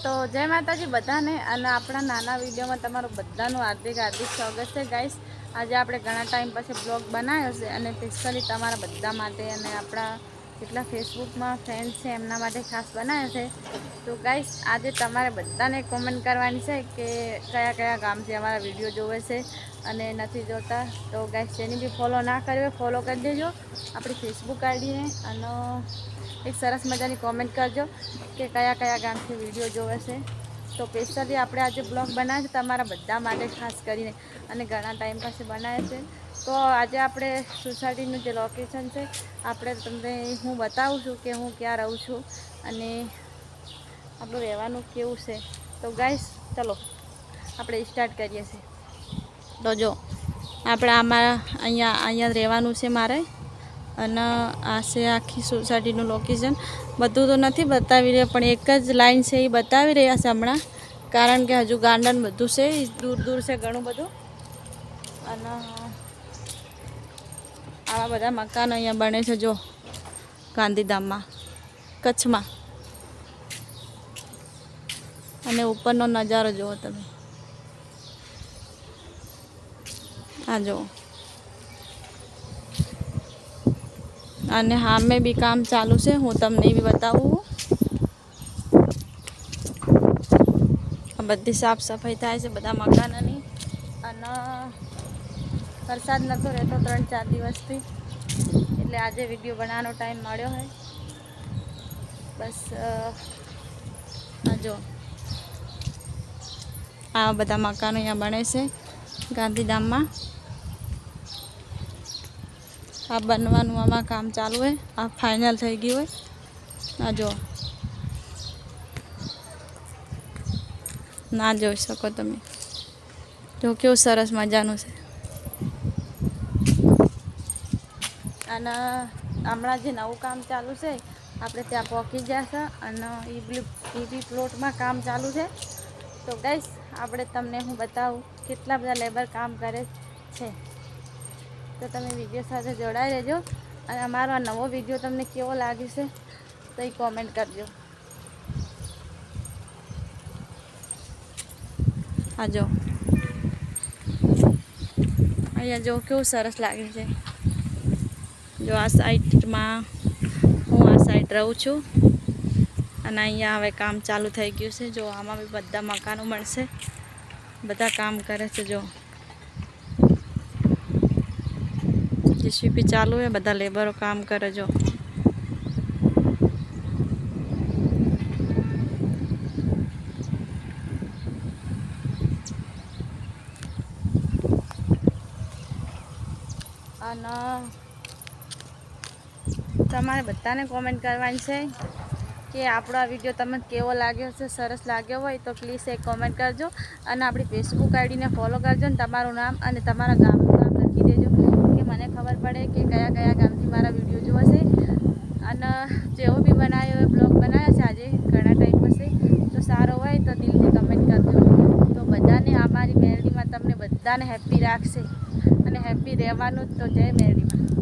તો જય માતાજી બધાને અને આપણા નાના વિડીયોમાં તમારું બધાનું હાર્દિક સ્વાગત છે ગાઈસ। આજે આપણે ઘણા ટાઈમ પછી બ્લોગ બનાવ્યો છે અને સ્પેશિયલી તમારા બધા માટે અને આપણા જેટલા ફેસબુકમાં ફ્રેન્ડ્સ છે એમના માટે ખાસ બનાવ્યો છે। તો ગાઈસ આજે તમારે બધાને કોમેન્ટ કરવાની છે કે કયા કયા ગામથી અમારા વિડીયો જોવે છે અને નથી જોતા। તો ગાઈસ જેની બી ફોલો ના કર્યો ફોલો કરી દેજો આપણી ફેસબુક આઈડીને અને એક સરસ મજાની કોમેન્ટ કરજો કે કયા કયા ગામથી વિડીયો જોવે છે। તો સ્પેશિયલી આપણે આજે બ્લોગ બનાવ્યો છે તમારા બધા માટે ખાસ કરીને અને ઘણા ટાઈમ પછી બનાવ્યો છે। તો આજે આપણે સોસાયટીનું જે લોકેશન છે આપણે તમને હું બતાવું છું કે હું ક્યાં રહું છું અને આપણું રહેવાનું કેવું છે। તો ગાઈસ ચલો આપણે સ્ટાર્ટ કરીએ છીએ। તો જો આપણે અમારા અહીંયા રહેવાનું છે મારે અને આ છે આખી સોસાયટીનું લોકેશન। બધું તો નથી બતાવી રહ્યા પણ એક જ લાઈન છે એ બતાવી રહ્યા છે હમણાં, કારણ કે હજુ ગાર્ડન બધું છે દૂર દૂર છે ઘણું બધું। અને આવા બધા મકાનો અહીંયા બને છે જો ગાંધીધામમાં કચ્છમાં। અને ઉપરનો નજારો જુઓ તમે, આ જુઓ। અને સામે બી કામ ચાલુ છે, હું તમને બી બતાવું। આ બધી સાફ સફાઈ થાય છે બધા મકાનોની અને વરસાદ નતો રહેતો 3-4 દિવસથી, એટલે આજે વિડીયો બનાવવાનો ટાઈમ મળ્યો હોય। બસ આ જો આ બધા મકાનો અહીંયા બને છે ગાંધીધામમાં। આ બનવાનું આમાં કામ ચાલુ હોય, આ ફાઇનલ થઈ ગયું હોય। આ જો ના જોઈ શકો તમે, જો કેવું સરસ મજાનું છે। અને હમણાં જે નવું કામ ચાલુ છે આપણે ત્યાં પહોંચી જશે અને એ બી પ્લોટમાં કામ ચાલુ છે। તો ગાઈસ આપણે તમને હું બતાવું કેટલા બધા લેબર કામ કરે છે। તો તમે વિડીયો સાથે જોડાઈ રહેજો અને અમારો આ નવો વિડીયો તમને કેવો લાગે છે તો એ કોમેન્ટ કરજો। આ જો અહીંયા જો કેવું સરસ લાગે છે। જો આ સાઈડમાં હું આ સાઈડ રહું છું અને અહીંયા હવે કામ ચાલુ થઈ ગયું છે। જો આમાં બી બધા મકાનો મળશે, બધા કામ કરે છે। જો જેસીબી ચાલુ હોય, બધા લેબરો કામ કરે। જો અને તમારે બધાને કોમેન્ટ કરવાની છે કે આપણો આ વિડીયો તમને કેવો લાગ્યો છે, સરસ લાગ્યો હોય તો પ્લીઝ એક કોમેન્ટ કરજો અને આપણી ફેસબુક આઈડીને ફોલો કરજો ને તમારું નામ અને તમારા ગામનું નામ લખી દેજો કે મને ખબર પડે કે કયા કયા ગામથી મારા વિડીયો જોવાશે। અને જેવો બી બનાવ્યો હોય બ્લોગ બનાવ્યો છે આજે ઘણા ટાઈમ પછી, તો સારો હોય તો દિલથી કમેન્ટ કરજો। તો બધાને અમારી મેરડીમાં તમને બધાને હેપી રાખશે અને હેપી રહેવાનું જ। તો જય મેરડીમાં।